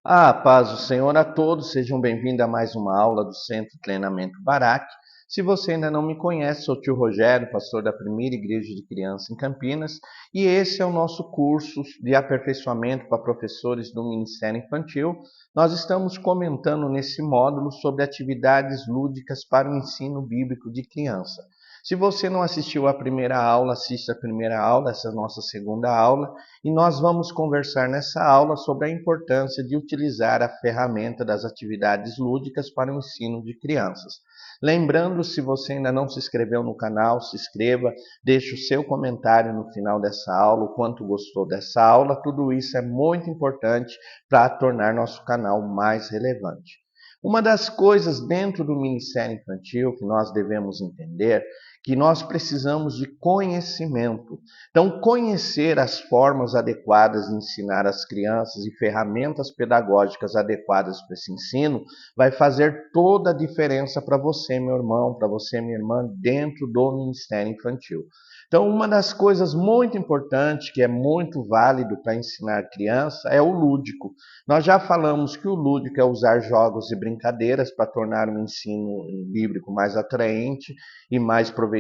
Paz do Senhor a todos, sejam bem-vindos a mais uma aula do Centro Treinamento Barak. Se você ainda não me conhece, sou o tio Rogério, pastor da Primeira Igreja de Criança em Campinas, e esse é o nosso curso de aperfeiçoamento para professores do Ministério Infantil. Nós estamos comentando nesse módulo sobre atividades lúdicas para o ensino bíblico de criança. Se você não assistiu à primeira aula, assista a primeira aula, essa é a nossa segunda aula, e nós vamos conversar nessa aula sobre a importância de utilizar a ferramenta das atividades lúdicas para o ensino de crianças. Lembrando, se você ainda não se inscreveu no canal, se inscreva, deixe o seu comentário no final dessa aula, o quanto gostou dessa aula, tudo isso é muito importante para tornar nosso canal mais relevante. Uma das coisas dentro do Ministério Infantil que nós devemos entender que nós precisamos de conhecimento. Então, conhecer as formas adequadas de ensinar as crianças e ferramentas pedagógicas adequadas para esse ensino vai fazer toda a diferença para você, meu irmão, para você, minha irmã, dentro do Ministério Infantil. Então, uma das coisas muito importantes, que é muito válido para ensinar criança, é o lúdico. Nós já falamos que o lúdico é usar jogos e brincadeiras para tornar o ensino bíblico mais atraente e mais proveitoso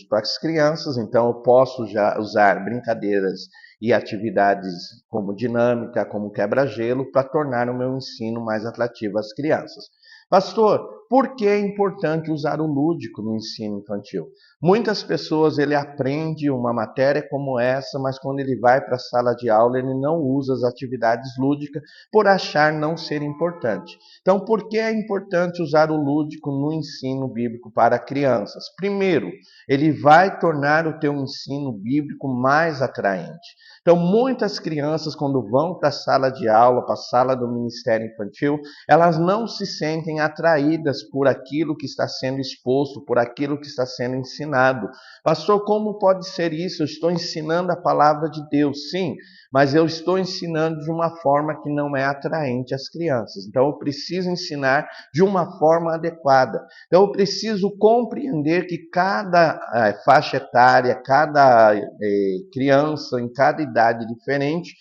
para as crianças. Então, eu posso já usar brincadeiras e atividades como dinâmica, como quebra-gelo, para tornar o meu ensino mais atrativo às crianças. Pastor, por que é importante usar o lúdico no ensino infantil? Muitas pessoas ele aprende uma matéria como essa, mas quando ele vai para a sala de aula ele não usa as atividades lúdicas por achar não ser importante. Então, por que é importante usar o lúdico no ensino bíblico para crianças? Primeiro, ele vai tornar o teu ensino bíblico mais atraente. Então, muitas crianças, quando vão para a sala de aula, para a sala do Ministério Infantil, elas não se sentem atraídas por aquilo que está sendo exposto, por aquilo que está sendo ensinado. Pastor, como pode ser isso? Eu estou ensinando a palavra de Deus, sim, mas eu estou ensinando de uma forma que não é atraente às crianças. Então, eu preciso ensinar de uma forma adequada. Então, eu preciso compreender que cada faixa etária, cada criança, em cada idade diferente,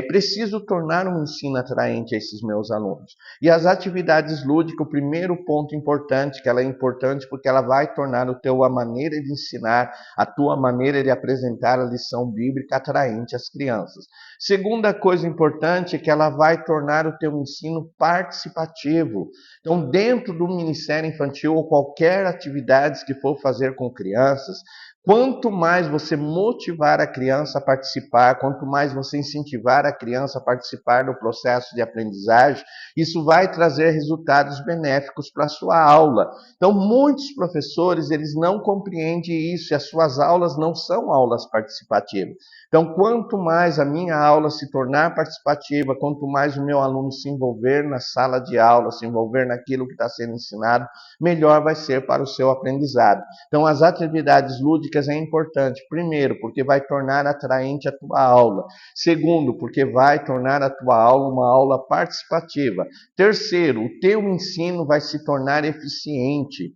preciso tornar um ensino atraente a esses meus alunos. E as atividades lúdicas, o primeiro ponto importante, que ela é importante porque ela vai tornar a maneira de ensinar, a tua maneira de apresentar a lição bíblica atraente às crianças. Segunda coisa importante é que ela vai tornar o teu ensino participativo. Então, dentro do Ministério Infantil ou qualquer atividade que for fazer com crianças, quanto mais você motivar a criança a participar, quanto mais você incentivar a criança a participar do processo de aprendizagem, isso vai trazer resultados benéficos para a sua aula. Então, muitos professores, eles não compreendem isso e as suas aulas não são aulas participativas. Então, quanto mais a minha aula se tornar participativa, quanto mais o meu aluno se envolver na sala de aula, se envolver naquilo que está sendo ensinado, melhor vai ser para o seu aprendizado. Então, as atividades lúdicas é importante. Primeiro, porque vai tornar atraente a tua aula. Segundo, porque vai tornar a tua aula uma aula participativa. Terceiro, o teu ensino vai se tornar eficiente.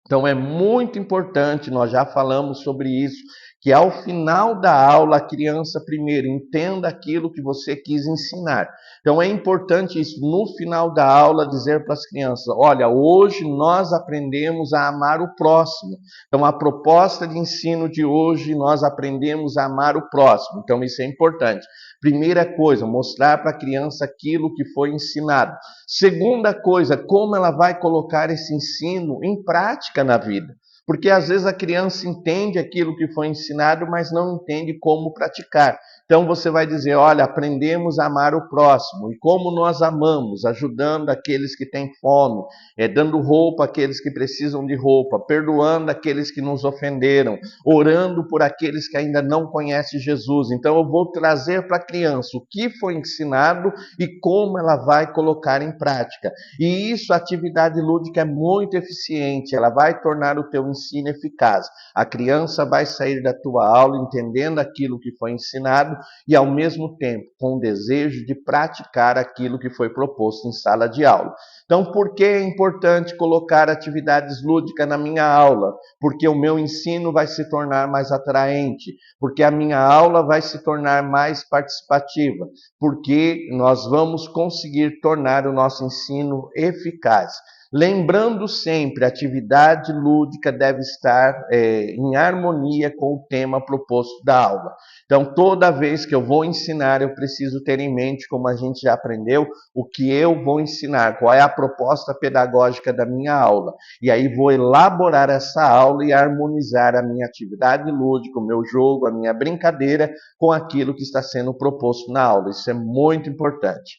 Então, é muito importante, nós já falamos sobre isso, que ao final da aula a criança primeiro entenda aquilo que você quis ensinar. Então é importante isso, no final da aula dizer para as crianças, olha, hoje nós aprendemos a amar o próximo. Então a proposta de ensino de hoje, nós aprendemos a amar o próximo. Então isso é importante. Primeira coisa, mostrar para a criança aquilo que foi ensinado. Segunda coisa, como ela vai colocar esse ensino em prática na vida. Porque às vezes a criança entende aquilo que foi ensinado, mas não entende como praticar. Então você vai dizer, olha, aprendemos a amar o próximo. E como nós amamos? Ajudando aqueles que têm fome, dando roupa àqueles que precisam de roupa, perdoando aqueles que nos ofenderam, orando por aqueles que ainda não conhecem Jesus. Então eu vou trazer para a criança o que foi ensinado e como ela vai colocar em prática. E isso, a atividade lúdica é muito eficiente, ela vai tornar o teu ensino eficaz. A criança vai sair da tua aula entendendo aquilo que foi ensinado ensinado e, ao mesmo tempo, com o desejo de praticar aquilo que foi proposto em sala de aula. Então, por que é importante colocar atividades lúdicas na minha aula? Porque o meu ensino vai se tornar mais atraente, porque a minha aula vai se tornar mais participativa, porque nós vamos conseguir tornar o nosso ensino eficaz. Lembrando sempre, a atividade lúdica deve estar em harmonia com o tema proposto da aula. Então, toda vez que eu vou ensinar, eu preciso ter em mente, como a gente já aprendeu, o que eu vou ensinar, qual é a proposta pedagógica da minha aula. E aí vou elaborar essa aula e harmonizar a minha atividade lúdica, o meu jogo, a minha brincadeira com aquilo que está sendo proposto na aula. Isso é muito importante.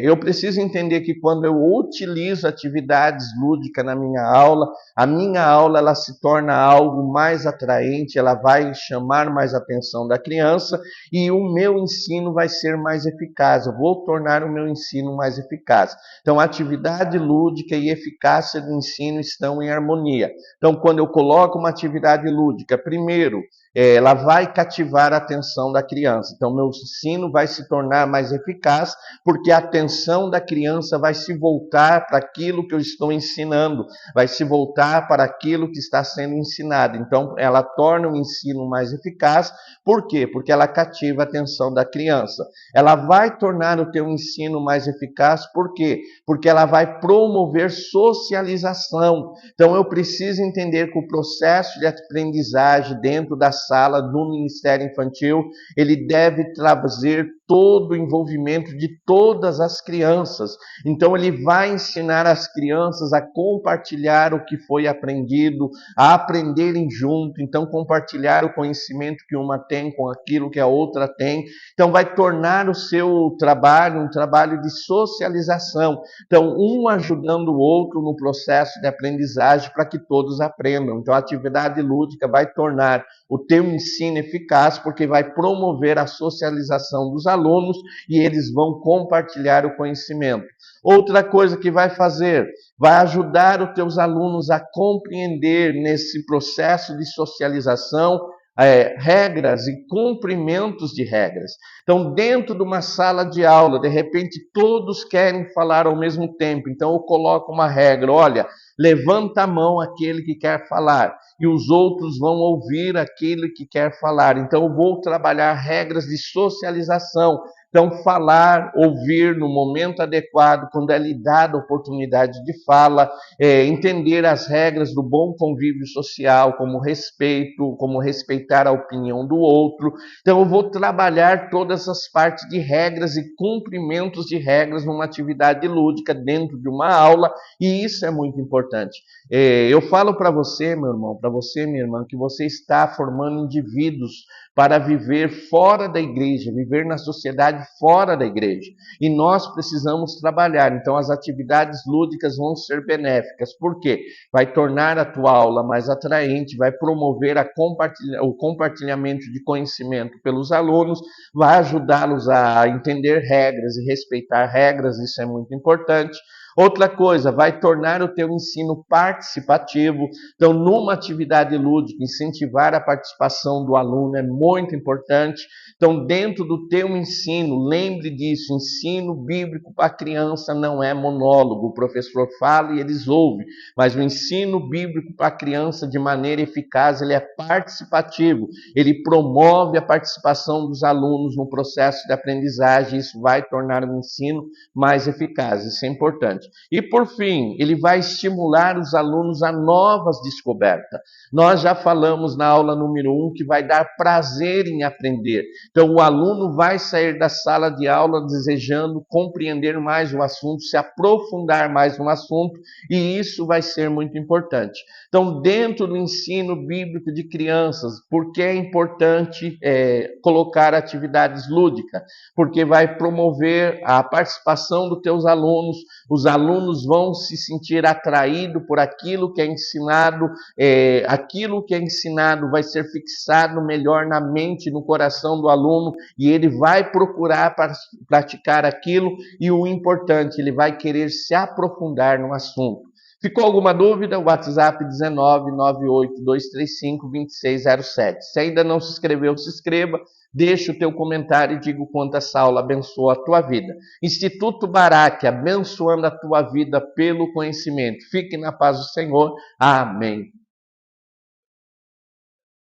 Eu preciso entender que quando eu utilizo atividades lúdicas na minha aula, a minha aula ela se torna algo mais atraente, ela vai chamar mais a atenção da criança e o meu ensino vai ser mais eficaz, eu vou tornar o meu ensino mais eficaz. Então, a atividade lúdica e eficácia do ensino estão em harmonia. Então, quando eu coloco uma atividade lúdica, primeiro, ela vai cativar a atenção da criança. Então, meu ensino vai se tornar mais eficaz, porque a atenção da criança vai se voltar para aquilo que eu estou ensinando, vai se voltar para aquilo que está sendo ensinado. Então, ela torna o ensino mais eficaz. Por quê? Porque ela cativa a atenção da criança. Ela vai tornar o teu ensino mais eficaz, por quê? Porque ela vai promover socialização. Então, eu preciso entender que o processo de aprendizagem dentro da sala do Ministério Infantil, ele deve trazer todo o envolvimento de todas as crianças. Então, ele vai ensinar as crianças a compartilhar o que foi aprendido, a aprenderem junto, então compartilhar o conhecimento que uma tem com aquilo que a outra tem. Então, vai tornar o seu trabalho um trabalho de socialização. Então, um ajudando o outro no processo de aprendizagem para que todos aprendam. Então, a atividade lúdica vai tornar o teu ensino eficaz, porque vai promover a socialização dos alunos e eles vão compartilhar o conhecimento. Outra coisa que vai fazer, vai ajudar os teus alunos a compreender nesse processo de socialização regras e cumprimentos de regras. Então, dentro de uma sala de aula, de repente todos querem falar ao mesmo tempo. Então, eu coloco uma regra, olha, levanta a mão aquele que quer falar e os outros vão ouvir aquele que quer falar. Então, eu vou trabalhar regras de socialização. Então, falar, ouvir no momento adequado, quando é lhe dada a oportunidade de fala, entender as regras do bom convívio social, como respeito, como respeitar a opinião do outro. Então, eu vou trabalhar todas as partes de regras e cumprimentos de regras numa atividade lúdica dentro de uma aula, e isso é muito importante. Eu falo para você, meu irmão, para você, minha irmã, que você está formando indivíduos para viver fora da igreja, viver na sociedade fora da igreja. E nós precisamos trabalhar. Então, as atividades lúdicas vão ser benéficas. Por quê? Vai tornar a tua aula mais atraente, vai promover o compartilhamento de conhecimento pelos alunos, vai ajudá-los a entender regras e respeitar regras, isso é muito importante. Outra coisa, vai tornar o teu ensino participativo. Então, numa atividade lúdica, incentivar a participação do aluno é muito importante. Então, dentro do teu ensino, lembre disso, ensino bíblico para a criança não é monólogo. O professor fala e eles ouvem, mas o ensino bíblico para a criança, de maneira eficaz, ele é participativo. Ele promove a participação dos alunos no processo de aprendizagem. Isso vai tornar o ensino mais eficaz. Isso é importante. E, por fim, ele vai estimular os alunos a novas descobertas. Nós já falamos na aula número 1 que vai dar prazer em aprender. Então, o aluno vai sair da sala de aula desejando compreender mais o assunto, se aprofundar mais no assunto, e isso vai ser muito importante. Então, dentro do ensino bíblico de crianças, por que é importante colocar atividades lúdicas? Porque vai promover a participação dos teus alunos, os alunos vão se sentir atraídos por aquilo que é ensinado, aquilo que é ensinado vai ser fixado melhor na mente, no coração do aluno, e ele vai procurar praticar aquilo, e o importante, ele vai querer se aprofundar no assunto. Ficou alguma dúvida? WhatsApp 19982352607. Se ainda não se inscreveu, se inscreva, deixa o teu comentário e diga o quanto essa aula abençoa a tua vida. Instituto Barak, abençoando a tua vida pelo conhecimento. Fique na paz do Senhor. Amém.